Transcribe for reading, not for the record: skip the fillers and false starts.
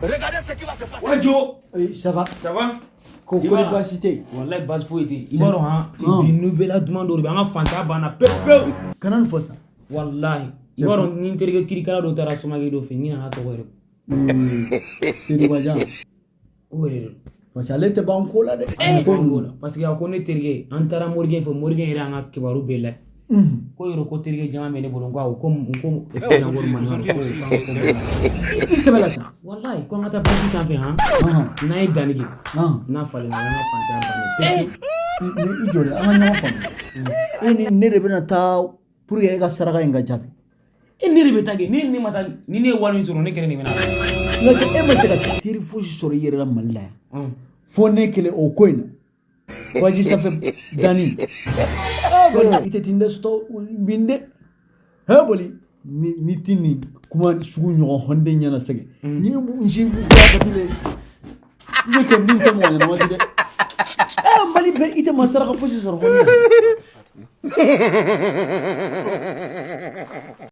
Regardez ce qui va se passer. Ouais, Joe. Ça va? Ça va? Comment est cité? Wallahi, base fouette. Il va une nouvelle demande au bien fanta bana pepe. Comment faut ça? Wallahi. Il va une interview qui kala do tara somagi do fini na to gore. C'est du bajan. Ouais. Parce que elle était pas encore là. Parce que on est tergué. Antara morgen fo morgen ira nga kibaru bela. Ko yoro ko tergué jama mene bolon ko ko ngor man har fo. C'est là ça. Wallahi ko ngata parti sans fait hein. Na idanigi. Na fale na fanta bana. Ni idole amanya fam. Ni ne rebena ta pour yega saraka nga jabi. Ni rebeta ge ni mata ni ne wani suru ne kene ni mena. Nga te e masaka tiri fushi soro yere la malla. Fo ne kele o koina. Waji ça fait dani. Boli ite tinde sto binde. Ha boli ni tini kuma sugu nyogo honde nyana sege. Ni bu nji bu batile. Ni ko min to mo na wadi de. Mali be ite masara ka fushi soro honde.